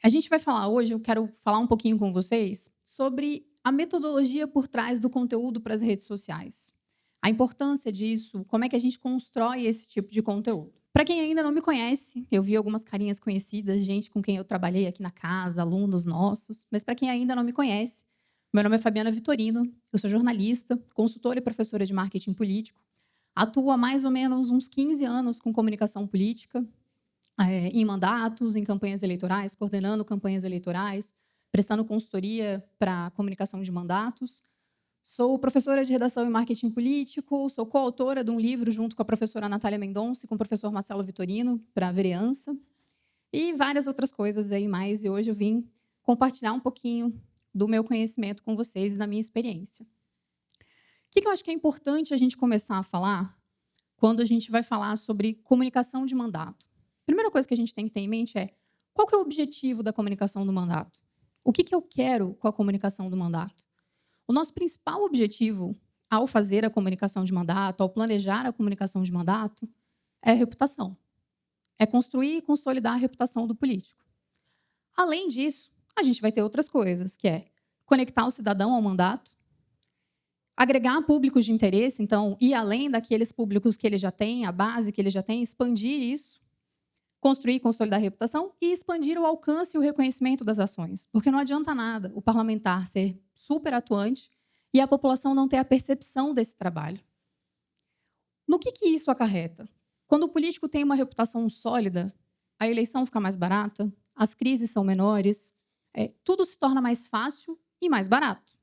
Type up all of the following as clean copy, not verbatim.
A gente vai falar hoje, eu quero falar um pouquinho com vocês sobre a metodologia por trás do conteúdo para as redes sociais. A importância disso, como é que a gente constrói esse tipo de conteúdo. Para quem ainda não me conhece, eu vi algumas carinhas conhecidas, gente com quem eu trabalhei aqui na casa, alunos nossos, mas para quem ainda não me conhece, meu nome é Fabiana Vitorino, eu sou jornalista, consultora e professora de marketing político, atuo há mais ou menos uns 15 anos com comunicação política, em mandatos, em campanhas eleitorais, coordenando campanhas eleitorais, prestando consultoria para comunicação de mandatos. Sou professora de redação e marketing político, sou coautora de um livro junto com a professora Natália Mendonça e com o professor Marcelo Vitorino, para a vereança, e várias outras coisas aí mais. E hoje eu vim compartilhar um pouquinho do meu conhecimento com vocês e da minha experiência. O que eu acho que é importante a gente começar a falar quando a gente vai falar sobre comunicação de mandato? A primeira coisa que a gente tem que ter em mente é qual que é o objetivo da comunicação do mandato? O que eu quero com a comunicação do mandato? O nosso principal objetivo ao fazer a comunicação de mandato, ao planejar a comunicação de mandato, é a reputação. É construir e consolidar a reputação do político. Além disso, a gente vai ter outras coisas, que é conectar o cidadão ao mandato, agregar públicos de interesse, então, ir além daqueles públicos que ele já tem, a base que ele já tem, expandir isso, construir e consolidar a reputação e expandir o alcance e o reconhecimento das ações. Porque não adianta nada o parlamentar ser super atuante e a população não ter a percepção desse trabalho. No que isso acarreta? Quando o político tem uma reputação sólida, a eleição fica mais barata, as crises são menores, tudo se torna mais fácil e mais barato.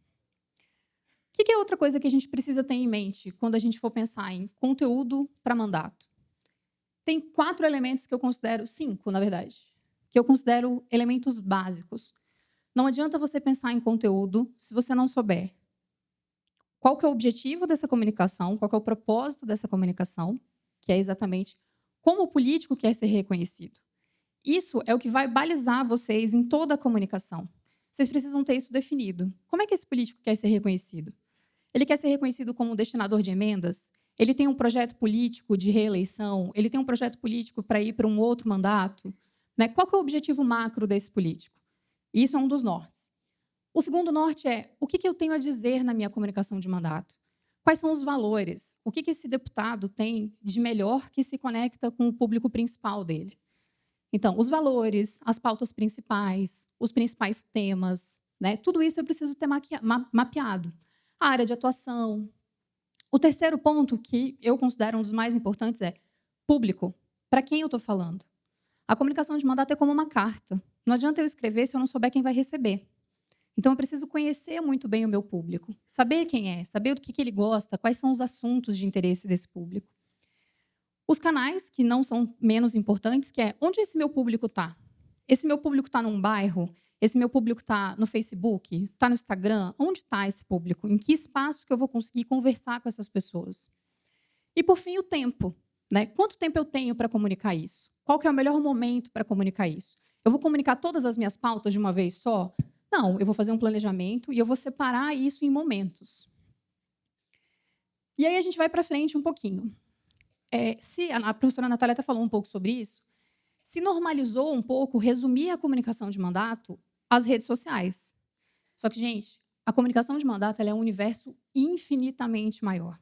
O que é outra coisa que a gente precisa ter em mente quando a gente for pensar em conteúdo para mandato? Tem 4 elementos que eu considero, 5, na verdade, que eu considero elementos básicos. Não adianta você pensar em conteúdo se você não souber qual que é o objetivo dessa comunicação, qual que é o propósito dessa comunicação, que é exatamente como o político quer ser reconhecido. Isso é o que vai balizar vocês em toda a comunicação. Vocês precisam ter isso definido. Como é que esse político quer ser reconhecido? Ele quer ser reconhecido como um destinador de emendas? Ele tem um projeto político de reeleição? Ele tem um projeto político para ir para um outro mandato? Qual que é o objetivo macro desse político? Isso é um dos nortes. O segundo norte é o que eu tenho a dizer na minha comunicação de mandato? Quais são os valores? O que esse deputado tem de melhor que se conecta com o público principal dele? Então, os valores, as pautas principais, os principais temas, tudo isso eu preciso ter mapeado. A área de atuação. O terceiro ponto, que eu considero um dos mais importantes, é público. Para quem eu estou falando? A comunicação de mandato é como uma carta. Não adianta eu escrever se eu não souber quem vai receber. Então, eu preciso conhecer muito bem o meu público. Saber quem é, saber do que ele gosta, quais são os assuntos de interesse desse público. Os canais, que não são menos importantes, que é onde esse meu público está? Esse meu público está num bairro? Esse meu público está no Facebook? Está no Instagram? Onde está esse público? Em que espaço que eu vou conseguir conversar com essas pessoas? E, por fim, o tempo. Quanto tempo eu tenho para comunicar isso? Qual que é o melhor momento para comunicar isso? Eu vou comunicar todas as minhas pautas de uma vez só? Não, eu vou fazer um planejamento e eu vou separar isso em momentos. E aí a gente vai para frente um pouquinho. Se a professora Natália até falou um pouco sobre isso, se normalizou um pouco resumir a comunicação de mandato às redes sociais. Só que, gente, a comunicação de mandato ela é um universo infinitamente maior.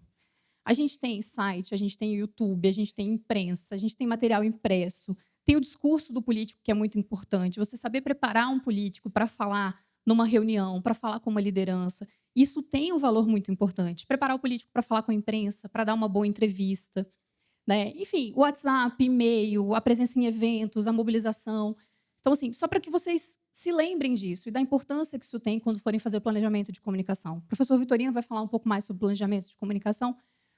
A gente tem site, a gente tem YouTube, a gente tem imprensa, a gente tem material impresso, tem o discurso do político, que é muito importante. Você saber preparar um político para falar numa reunião, para falar com uma liderança, isso tem um valor muito importante. Preparar o político para falar com a imprensa, para dar uma boa entrevista. Enfim, o WhatsApp, e-mail, a presença em eventos, a mobilização. Então, assim, só para que vocês se lembrem disso e da importância que isso tem quando forem fazer o planejamento de comunicação. O professor Vitorino vai falar um pouco mais sobre planejamento de comunicação,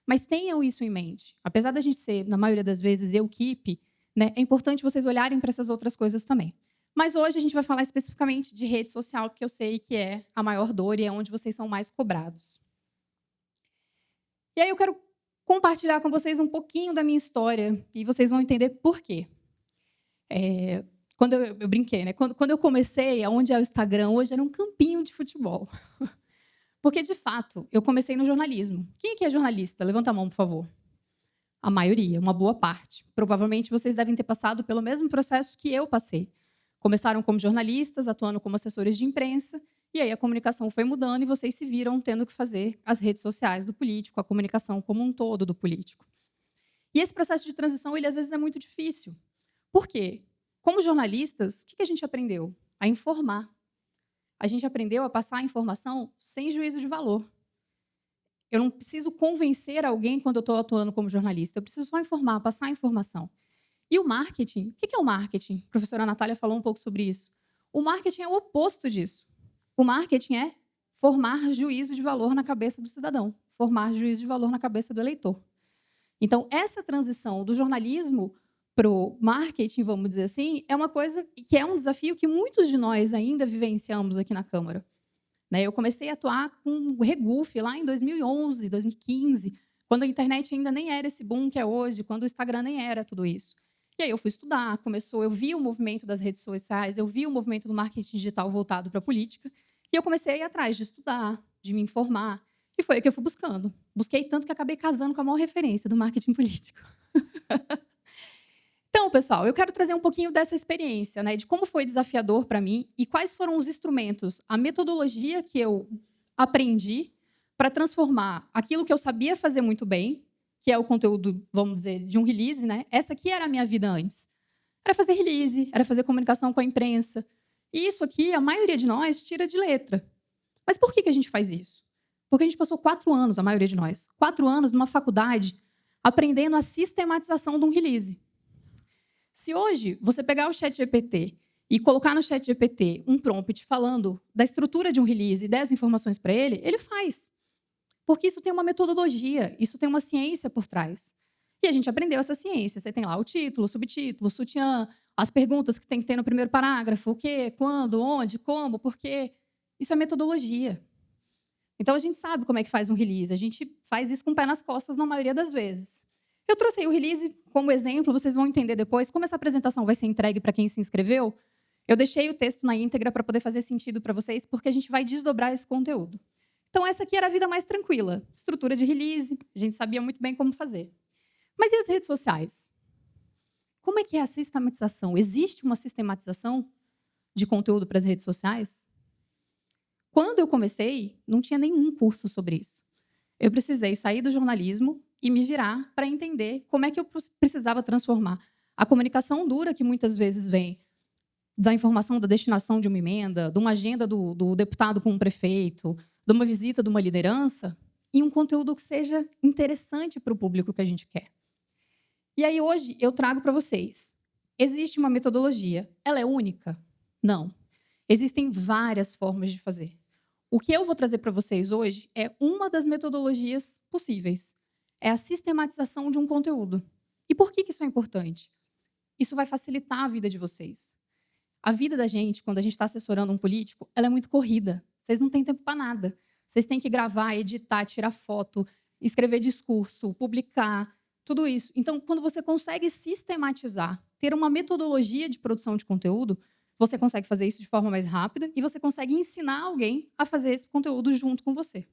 mas tenham isso em mente. Apesar da gente ser, na maioria das vezes, equipe, é importante vocês olharem para essas outras coisas também. Mas hoje a gente vai falar especificamente de rede social, porque eu sei que é a maior dor e é onde vocês são mais cobrados. E aí eu quero compartilhar com vocês um pouquinho da minha história e vocês vão entender por quê. Quando eu brinquei, quando eu comecei, onde é o Instagram hoje, era um campinho de futebol. Porque, de fato, eu comecei no jornalismo. Quem aqui é jornalista? Levanta a mão, por favor. A maioria, uma boa parte. Provavelmente vocês devem ter passado pelo mesmo processo que eu passei. Começaram como jornalistas, atuando como assessores de imprensa, e aí a comunicação foi mudando e vocês se viram tendo que fazer as redes sociais do político, a comunicação como um todo do político. E esse processo de transição, ele às vezes é muito difícil. Por quê? Como jornalistas, o que a gente aprendeu? A informar. A gente aprendeu a passar a informação sem juízo de valor. Eu não preciso convencer alguém quando eu estou atuando como jornalista. Eu preciso só informar, passar a informação. E o marketing? O que é o marketing? A professora Natália falou um pouco sobre isso. O marketing é o oposto disso. O marketing é formar juízo de valor na cabeça do cidadão, formar juízo de valor na cabeça do eleitor. Então, essa transição do jornalismo para o marketing, vamos dizer assim, é uma coisa que é um desafio que muitos de nós ainda vivenciamos aqui na Câmara. Eu comecei a atuar com o Regufe lá em 2011, 2015, quando a internet ainda nem era esse boom que é hoje, quando o Instagram nem era tudo isso. E aí eu fui estudar, eu vi o movimento das redes sociais, eu vi o movimento do marketing digital voltado para a política, e eu comecei a ir atrás de estudar, de me informar, e foi o que eu fui buscando. Busquei tanto que acabei casando com a maior referência do marketing político. Então, pessoal, eu quero trazer um pouquinho dessa experiência, de como foi desafiador para mim e quais foram os instrumentos, a metodologia que eu aprendi para transformar aquilo que eu sabia fazer muito bem, que é o conteúdo, vamos dizer, de um release. Essa aqui era a minha vida antes. Era fazer release, era fazer comunicação com a imprensa. E isso aqui, a maioria de nós tira de letra. Mas por que a gente faz isso? Porque a gente passou 4 anos, a maioria de nós, 4 anos numa faculdade, aprendendo a sistematização de um release. Se hoje você pegar o ChatGPT e colocar no ChatGPT um prompt falando da estrutura de um release e 10 informações para ele, ele faz. Porque isso tem uma metodologia, isso tem uma ciência por trás. E a gente aprendeu essa ciência. Você tem lá o título, o subtítulo, o sutiã, as perguntas que tem que ter no primeiro parágrafo, o quê, quando, onde, como, por quê. Isso é metodologia. Então, a gente sabe como é que faz um release. A gente faz isso com o pé nas costas na maioria das vezes. Eu trouxe aí o release como exemplo, vocês vão entender depois como essa apresentação vai ser entregue para quem se inscreveu. Eu deixei o texto na íntegra para poder fazer sentido para vocês, porque a gente vai desdobrar esse conteúdo. Então, essa aqui era a vida mais tranquila. Estrutura de release, a gente sabia muito bem como fazer. Mas e as redes sociais? Como é que é a sistematização? Existe uma sistematização de conteúdo para as redes sociais? Quando eu comecei, não tinha nenhum curso sobre isso. Eu precisei sair do jornalismo e me virar para entender como é que eu precisava transformar a comunicação dura, que muitas vezes vem da informação da destinação de uma emenda, de uma agenda do deputado com um prefeito, de uma visita de uma liderança, em um conteúdo que seja interessante para o público que a gente quer. E aí, hoje, eu trago para vocês. Existe uma metodologia. Ela é única? Não. Existem várias formas de fazer. O que eu vou trazer para vocês hoje é uma das metodologias possíveis. É a sistematização de um conteúdo. E por que isso é importante? Isso vai facilitar a vida de vocês. A vida da gente, quando a gente está assessorando um político, ela é muito corrida. Vocês não têm tempo para nada. Vocês têm que gravar, editar, tirar foto, escrever discurso, publicar, tudo isso. Então, quando você consegue sistematizar, ter uma metodologia de produção de conteúdo, você consegue fazer isso de forma mais rápida e você consegue ensinar alguém a fazer esse conteúdo junto com você.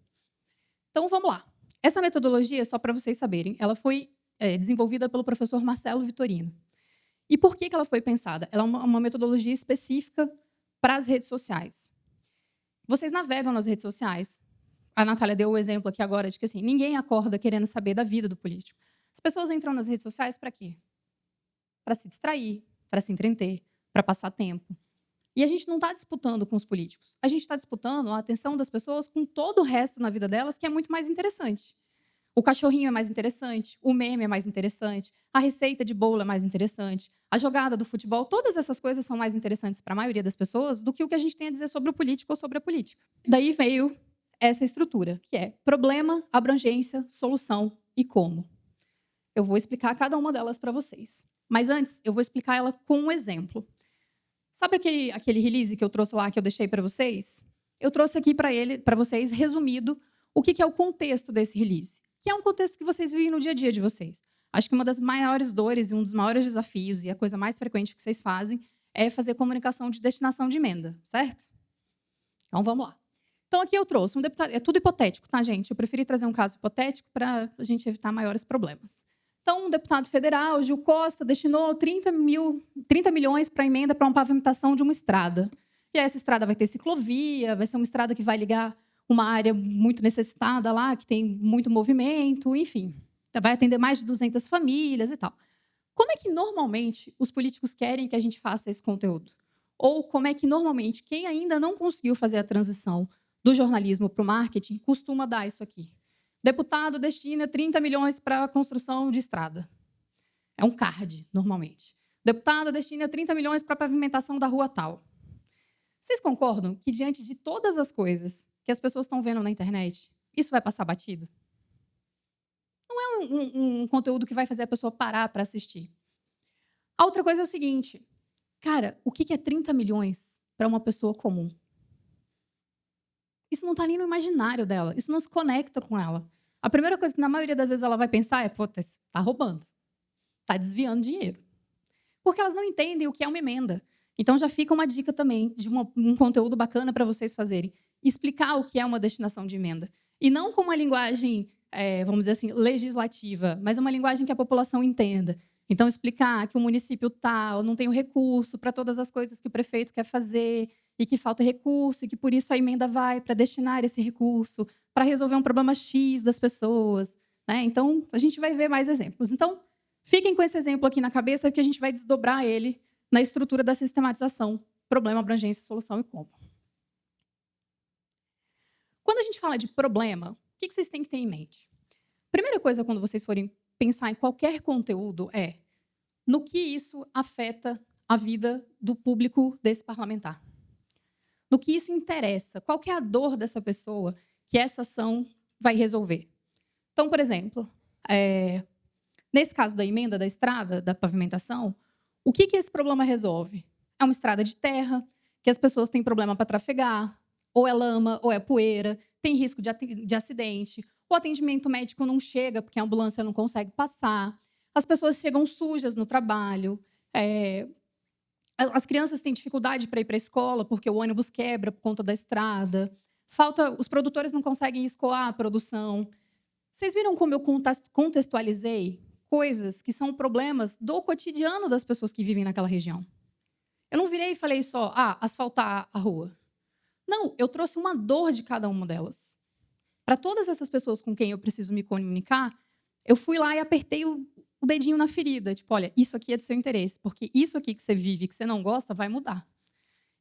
Então, vamos lá. Essa metodologia, só para vocês saberem, ela foi desenvolvida pelo professor Marcelo Vitorino. E por que ela foi pensada? Ela é uma metodologia específica para as redes sociais. Vocês navegam nas redes sociais. A Natália deu o exemplo aqui agora de que assim, ninguém acorda querendo saber da vida do político. As pessoas entram nas redes sociais para quê? Para se distrair, para se entreter, para passar tempo. E a gente não está disputando com os políticos. A gente está disputando a atenção das pessoas com todo o resto na vida delas, que é muito mais interessante. O cachorrinho é mais interessante, o meme é mais interessante, a receita de bolo é mais interessante, a jogada do futebol, todas essas coisas são mais interessantes para a maioria das pessoas do que o que a gente tem a dizer sobre o político ou sobre a política. Daí veio essa estrutura, que é problema, abrangência, solução e como. Eu vou explicar cada uma delas para vocês. Mas antes, eu vou explicar ela com um exemplo. Sabe aquele release que eu trouxe lá, que eu deixei para vocês? Eu trouxe aqui para vocês, resumido, o que é o contexto desse release. Que é um contexto que vocês vivem no dia a dia de vocês. Acho que uma das maiores dores e um dos maiores desafios, e a coisa mais frequente que vocês fazem, é fazer comunicação de destinação de emenda, certo? Então, vamos lá. Então, aqui eu trouxe é tudo hipotético, tá, gente? Eu preferi trazer um caso hipotético para a gente evitar maiores problemas. Então, um deputado federal, Gil Costa, destinou 30 milhões para emenda para uma pavimentação de uma estrada. E aí, essa estrada vai ter ciclovia, vai ser uma estrada que vai ligar uma área muito necessitada lá, que tem muito movimento, enfim. Vai atender mais de 200 famílias e tal. Como é que, normalmente, os políticos querem que a gente faça esse conteúdo? Ou como é que, normalmente, quem ainda não conseguiu fazer a transição do jornalismo para o marketing costuma dar isso aqui? Deputado destina 30 milhões para a construção de estrada. É um card, normalmente. Deputado destina 30 milhões para a pavimentação da rua tal. Vocês concordam que, diante de todas as coisas que as pessoas estão vendo na internet, isso vai passar batido? Não é um conteúdo que vai fazer a pessoa parar para assistir. A outra coisa é o seguinte, cara, o que é 30 milhões para uma pessoa comum? Isso não está nem no imaginário dela, isso não se conecta com ela. A primeira coisa que, na maioria das vezes, ela vai pensar é, pô, está roubando, está desviando dinheiro. Porque elas não entendem o que é uma emenda. Então, já fica uma dica também de um conteúdo bacana para vocês fazerem. Explicar o que é uma destinação de emenda. E não com uma linguagem, vamos dizer assim, legislativa, mas uma linguagem que a população entenda. Então, explicar que o município tal não tem o recurso para todas as coisas que o prefeito quer fazer, e que falta recurso, e que por isso a emenda vai para destinar esse recurso para resolver um problema X das pessoas. Né? Então, a gente vai ver mais exemplos. Então, fiquem com esse exemplo aqui na cabeça, que a gente vai desdobrar ele na estrutura da sistematização, problema, abrangência, solução e como. Quando a gente fala de problema, o que vocês têm que ter em mente? Primeira coisa, quando vocês forem pensar em qualquer conteúdo, é no que isso afeta a vida do público desse parlamentar. No que isso interessa, qual que é a dor dessa pessoa que essa ação vai resolver. Então, por exemplo, nesse caso da emenda da estrada, da pavimentação, o que esse problema resolve? É uma estrada de terra, que as pessoas têm problema para trafegar, ou é lama, ou é poeira, tem risco de acidente, o atendimento médico não chega porque a ambulância não consegue passar, as pessoas chegam sujas no trabalho, as crianças têm dificuldade para ir para a escola porque o ônibus quebra por conta da estrada. Os produtores não conseguem escoar a produção. Vocês viram como eu contextualizei coisas que são problemas do cotidiano das pessoas que vivem naquela região? Eu não virei e falei só, asfaltar a rua. Não, eu trouxe uma dor de cada uma delas. Para todas essas pessoas com quem eu preciso me comunicar, eu fui lá e apertei o dedinho na ferida. Tipo, olha, isso aqui é do seu interesse, porque isso aqui que você vive, que você não gosta, vai mudar.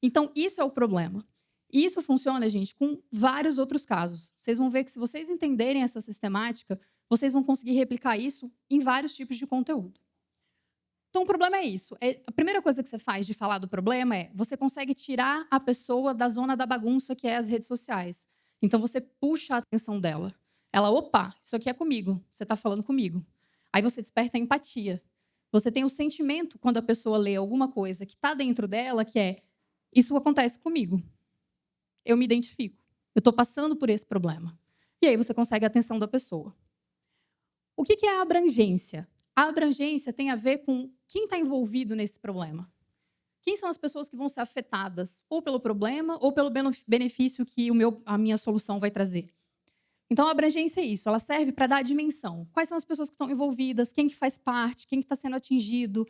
Então, isso é o problema. E isso funciona, gente, com vários outros casos. Vocês vão ver que, se vocês entenderem essa sistemática, vocês vão conseguir replicar isso em vários tipos de conteúdo. Então, o problema é isso. A primeira coisa que você faz de falar do problema é você consegue tirar a pessoa da zona da bagunça que é as redes sociais. Então, você puxa a atenção dela. Ela, opa, isso aqui é comigo, você está falando comigo. Aí você desperta a empatia. Você tem o sentimento, quando a pessoa lê alguma coisa que está dentro dela, que é, isso acontece comigo. Eu me identifico. Eu estou passando por esse problema. E aí você consegue a atenção da pessoa. O que é a abrangência? A abrangência tem a ver com quem está envolvido nesse problema. Quem são as pessoas que vão ser afetadas ou pelo problema ou pelo benefício que a minha solução vai trazer. Então, a abrangência é isso, ela serve para dar dimensão. Quais são as pessoas que estão envolvidas, quem que faz parte, quem que está sendo atingido.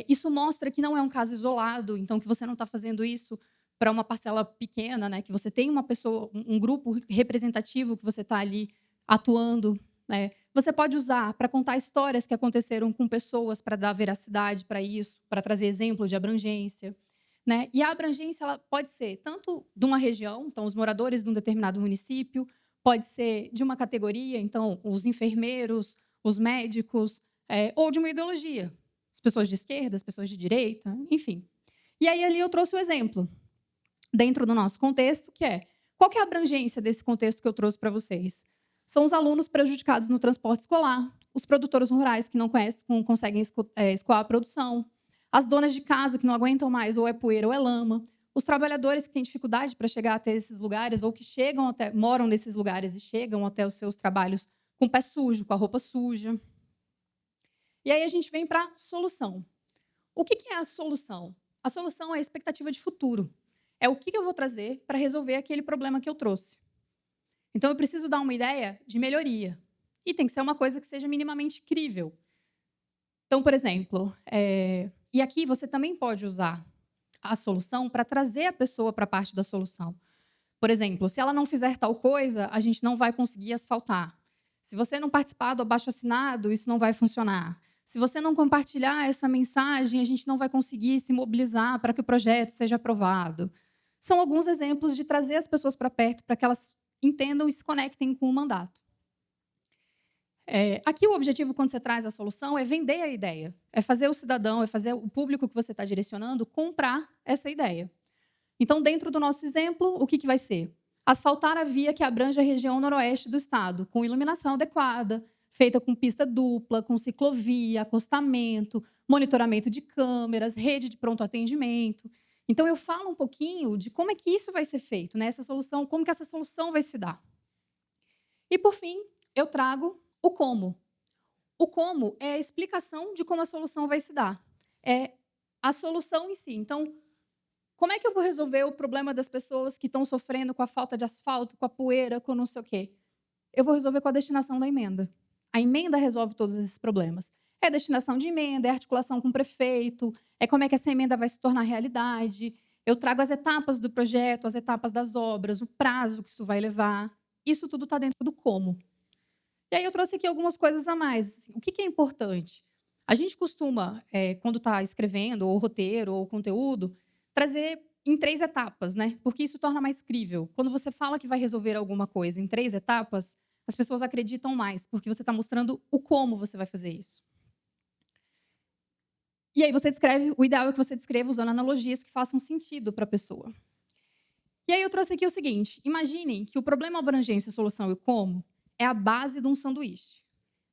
Isso mostra que não é um caso isolado, então que você não está fazendo isso para uma parcela pequena, né? Que você tem uma pessoa, um grupo representativo que você está ali atuando. Né? Você pode usar para contar histórias que aconteceram com pessoas, para dar veracidade para isso, para trazer exemplo de abrangência. Né? E a abrangência ela pode ser tanto de uma região, então os moradores de um determinado município, pode ser de uma categoria, então os enfermeiros, os médicos, ou de uma ideologia. As pessoas de esquerda, as pessoas de direita, enfim. E aí ali eu trouxe o exemplo, dentro do nosso contexto, que qual que é a abrangência desse contexto que eu trouxe para vocês? São os alunos prejudicados no transporte escolar, os produtores rurais que não conseguem escoar a produção, as donas de casa que não aguentam mais, ou é poeira ou é lama, os trabalhadores que têm dificuldade para chegar até esses lugares, ou que moram nesses lugares e chegam até os seus trabalhos com o pé sujo, com a roupa suja. E aí a gente vem para a solução. O que é a solução? A solução é a expectativa de futuro. É o que eu vou trazer para resolver aquele problema que eu trouxe. Então, eu preciso dar uma ideia de melhoria. E tem que ser uma coisa que seja minimamente crível. Então, por exemplo, e aqui você também pode usar a solução para trazer a pessoa para a parte da solução. Por exemplo, se ela não fizer tal coisa, a gente não vai conseguir asfaltar. Se você não participar do abaixo-assinado, isso não vai funcionar. Se você não compartilhar essa mensagem, a gente não vai conseguir se mobilizar para que o projeto seja aprovado. São alguns exemplos de trazer as pessoas para perto para que elas entendam e se conectem com o mandato. Aqui o objetivo, quando você traz a solução, é vender a ideia. É fazer o cidadão, é fazer o público que você está direcionando comprar essa ideia. Então, dentro do nosso exemplo, o que vai ser? Asfaltar a via que abrange a região noroeste do estado, com iluminação adequada, feita com pista dupla, com ciclovia, acostamento, monitoramento de câmeras, rede de pronto atendimento. Então, eu falo um pouquinho de como é que isso vai ser feito, né? Essa solução, como que essa solução vai se dar. E, por fim, eu trago o como. O como é a explicação de como a solução vai se dar. É a solução em si. Então, como é que eu vou resolver o problema das pessoas que estão sofrendo com a falta de asfalto, com a poeira, com não sei o quê? Eu vou resolver com a destinação da emenda. A emenda resolve todos esses problemas. É destinação de emenda, é articulação com o prefeito, é como é que essa emenda vai se tornar realidade. Eu trago as etapas do projeto, as etapas das obras, o prazo que isso vai levar. Isso tudo está dentro do como. E aí eu trouxe aqui algumas coisas a mais. O que é importante? A gente costuma, quando está escrevendo, ou roteiro, ou conteúdo, trazer em 3 etapas, né? Porque isso torna mais crível. Quando você fala que vai resolver alguma coisa em 3 etapas, as pessoas acreditam mais, porque você está mostrando o como você vai fazer isso. E aí você descreve, o ideal é que você descreva usando analogias que façam sentido para a pessoa. E aí eu trouxe aqui o seguinte: imaginem que o problema, abrangência, solução e o como é a base de um sanduíche.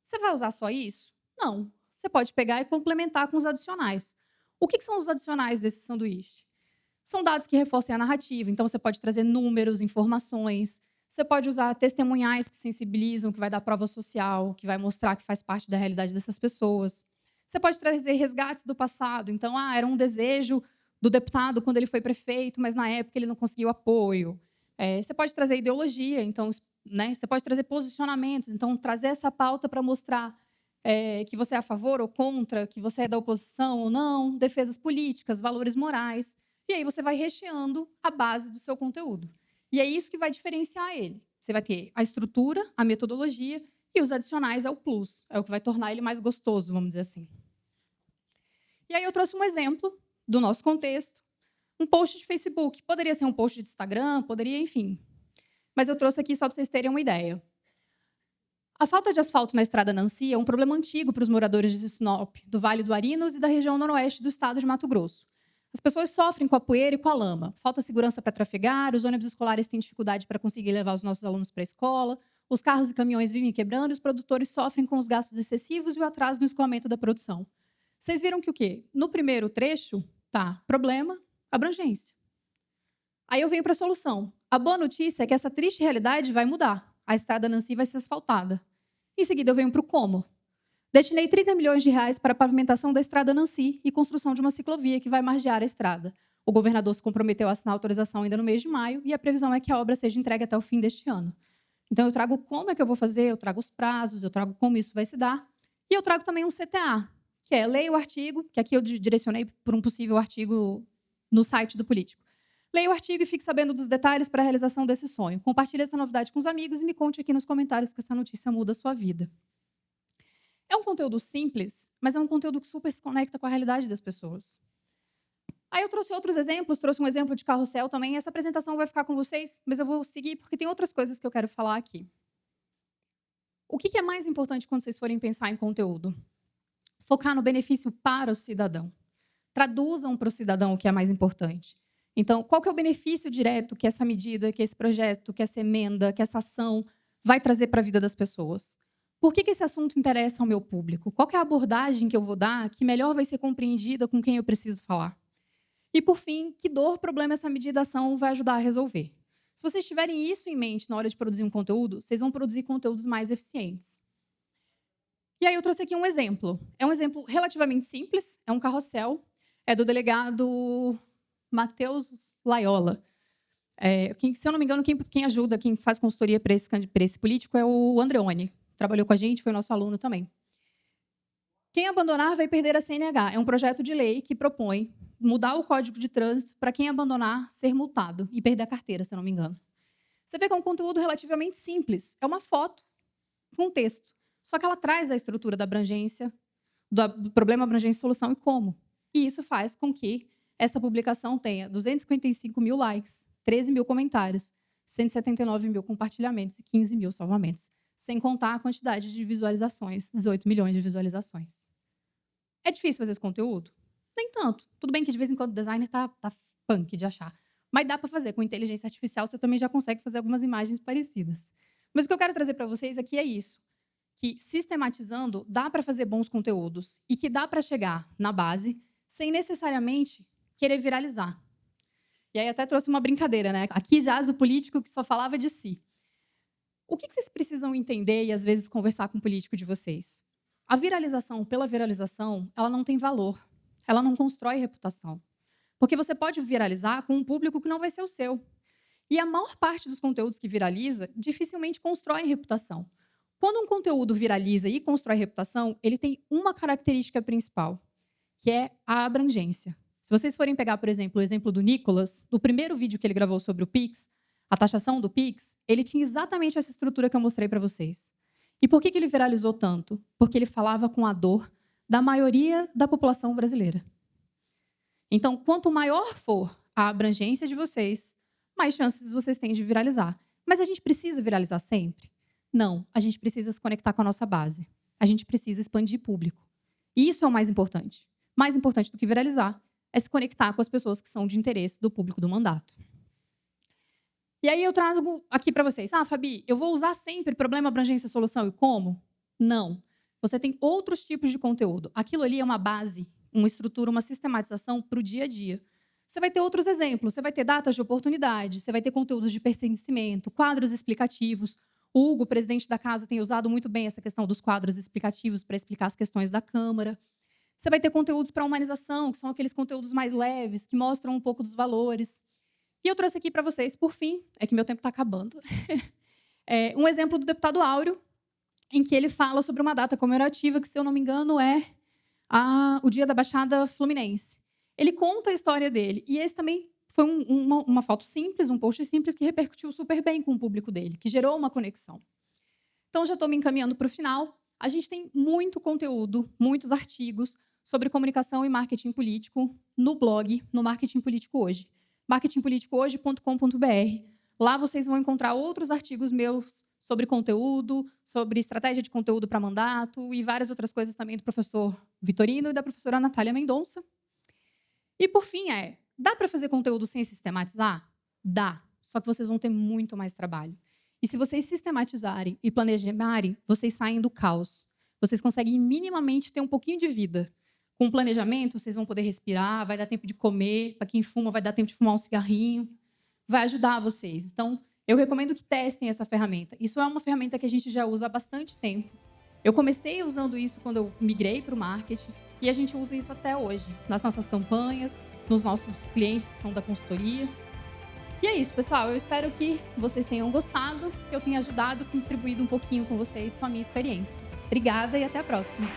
Você vai usar só isso? Não. Você pode pegar e complementar com os adicionais. O que são os adicionais desse sanduíche? São dados que reforcem a narrativa. Então, você pode trazer números, informações. Você pode usar testemunhais que sensibilizam, que vai dar prova social, que vai mostrar que faz parte da realidade dessas pessoas. Você pode trazer resgates do passado. Então, era um desejo do deputado quando ele foi prefeito, mas na época ele não conseguiu apoio. Você pode trazer ideologia. Então, né, você pode trazer posicionamentos. Então, trazer essa pauta para mostrar que você é a favor ou contra, que você é da oposição ou não, defesas políticas, valores morais. E aí você vai recheando a base do seu conteúdo. E é isso que vai diferenciar ele. Você vai ter a estrutura, a metodologia, e os adicionais é o plus. É o que vai tornar ele mais gostoso, vamos dizer assim. E aí eu trouxe um exemplo do nosso contexto. Um post de Facebook. Poderia ser um post de Instagram, poderia, enfim. Mas eu trouxe aqui só para vocês terem uma ideia. A falta de asfalto na Estrada Nancy é um problema antigo para os moradores de Sinop, do Vale do Arinos e da região noroeste do estado de Mato Grosso. As pessoas sofrem com a poeira e com a lama. Falta segurança para trafegar, os ônibus escolares têm dificuldade para conseguir levar os nossos alunos para a escola, os carros e caminhões vivem quebrando e os produtores sofrem com os gastos excessivos e o atraso no escoamento da produção. Vocês viram que o quê? No primeiro trecho, tá, problema, abrangência. Aí eu venho para a solução. A boa notícia é que essa triste realidade vai mudar. A Estrada Nancy vai ser asfaltada. Em seguida, eu venho para o como. Destinei 30 milhões de reais para a pavimentação da Estrada Nancy e construção de uma ciclovia que vai margear a estrada. O governador se comprometeu a assinar a autorização ainda no mês de maio e a previsão é que a obra seja entregue até o fim deste ano. Então, eu trago como é que eu vou fazer, eu trago os prazos, eu trago como isso vai se dar. E eu trago também um CTA, que é leia o artigo, que aqui eu direcionei por um possível artigo no site do Político. Leia o artigo e fique sabendo dos detalhes para a realização desse sonho. Compartilhe essa novidade com os amigos e me conte aqui nos comentários que essa notícia muda a sua vida. É um conteúdo simples, mas é um conteúdo que super se conecta com a realidade das pessoas. Aí eu trouxe outros exemplos, trouxe um exemplo de carrossel também. Essa apresentação vai ficar com vocês, mas eu vou seguir porque tem outras coisas que eu quero falar aqui. O que é mais importante quando vocês forem pensar em conteúdo? Focar no benefício para o cidadão. Traduzam para o cidadão o que é mais importante. Então, qual que é o benefício direto que essa medida, que esse projeto, que essa emenda, que essa ação vai trazer para a vida das pessoas? Por que esse assunto interessa ao meu público? Qual que é a abordagem que eu vou dar que melhor vai ser compreendida com quem eu preciso falar? E, por fim, que dor, problema essa medida, ação vai ajudar a resolver? Se vocês tiverem isso em mente na hora de produzir um conteúdo, vocês vão produzir conteúdos mais eficientes. E aí eu trouxe aqui um exemplo. É um exemplo relativamente simples, é um carrossel, é do delegado Matheus Laiola. Se eu não me engano, quem ajuda, quem faz consultoria para esse político é o Andreoni. Trabalhou com a gente, foi nosso aluno também. Quem abandonar vai perder a CNH. É um projeto de lei que propõe mudar o Código de Trânsito para quem abandonar ser multado e perder a carteira, se eu não me engano. Você vê que é um conteúdo relativamente simples. É uma foto com texto. Só que ela traz a estrutura da abrangência, do problema, abrangência e solução e como. E isso faz com que essa publicação tenha 255 mil likes, 13 mil comentários, 179 mil compartilhamentos e 15 mil salvamentos. Sem contar a quantidade de visualizações, 18 milhões de visualizações. É difícil fazer esse conteúdo? Nem tanto. Tudo bem que de vez em quando o designer tá punk de achar. Mas dá para fazer. Com inteligência artificial, você também já consegue fazer algumas imagens parecidas. Mas o que eu quero trazer para vocês aqui é isso. Que, sistematizando, dá para fazer bons conteúdos. E que dá para chegar na base sem necessariamente querer viralizar. E aí até trouxe uma brincadeira, né? Aqui jaz o político que só falava de si. O que vocês precisam entender e, às vezes, conversar com o político de vocês? A viralização pela viralização, ela não tem valor. Ela não constrói reputação. Porque você pode viralizar com um público que não vai ser o seu. E a maior parte dos conteúdos que viraliza dificilmente constrói reputação. Quando um conteúdo viraliza e constrói reputação, ele tem uma característica principal, que é a abrangência. Se vocês forem pegar, por exemplo, o exemplo do Nicolas, no primeiro vídeo que ele gravou sobre o Pix, a taxação do Pix, ele tinha exatamente essa estrutura que eu mostrei para vocês. E por que ele viralizou tanto? Porque ele falava com a dor da maioria da população brasileira. Então, quanto maior for a abrangência de vocês, mais chances vocês têm de viralizar. Mas a gente precisa viralizar sempre? Não, a gente precisa se conectar com a nossa base. A gente precisa expandir público. E isso é o mais importante. Mais importante do que viralizar é se conectar com as pessoas que são de interesse do público do mandato. E aí eu trago aqui para vocês. Fabi, eu vou usar sempre problema, abrangência, solução e como? Não. Você tem outros tipos de conteúdo. Aquilo ali é uma base, uma estrutura, uma sistematização para o dia a dia. Você vai ter outros exemplos. Você vai ter datas de oportunidade, você vai ter conteúdos de pertencimento, quadros explicativos. O Hugo, presidente da casa, tem usado muito bem essa questão dos quadros explicativos para explicar as questões da Câmara. Você vai ter conteúdos para humanização, que são aqueles conteúdos mais leves, que mostram um pouco dos valores. E eu trouxe aqui para vocês, por fim, é que meu tempo está acabando, um exemplo do deputado Áureo, em que ele fala sobre uma data comemorativa que, se eu não me engano, é o Dia da Baixada Fluminense. Ele conta a história dele. E esse também foi uma foto simples, um post simples, que repercutiu super bem com o público dele, que gerou uma conexão. Então, já estou me encaminhando para o final. A gente tem muito conteúdo, muitos artigos sobre comunicação e marketing político no blog, no Marketing Político Hoje. marketingpoliticohoje.com.br. Lá vocês vão encontrar outros artigos meus sobre conteúdo, sobre estratégia de conteúdo para mandato e várias outras coisas também do professor Vitorino e da professora Natália Mendonça. E, por fim, dá para fazer conteúdo sem sistematizar? Dá, só que vocês vão ter muito mais trabalho. E se vocês sistematizarem e planejarem, vocês saem do caos. Vocês conseguem minimamente ter um pouquinho de vida. Com o planejamento, vocês vão poder respirar, vai dar tempo de comer. Para quem fuma, vai dar tempo de fumar um cigarrinho. Vai ajudar vocês. Então, eu recomendo que testem essa ferramenta. Isso é uma ferramenta que a gente já usa há bastante tempo. Eu comecei usando isso quando eu migrei para o marketing e a gente usa isso até hoje, nas nossas campanhas, nos nossos clientes que são da consultoria. E é isso, pessoal. Eu espero que vocês tenham gostado, que eu tenha ajudado, contribuído um pouquinho com vocês, com a minha experiência. Obrigada e até a próxima.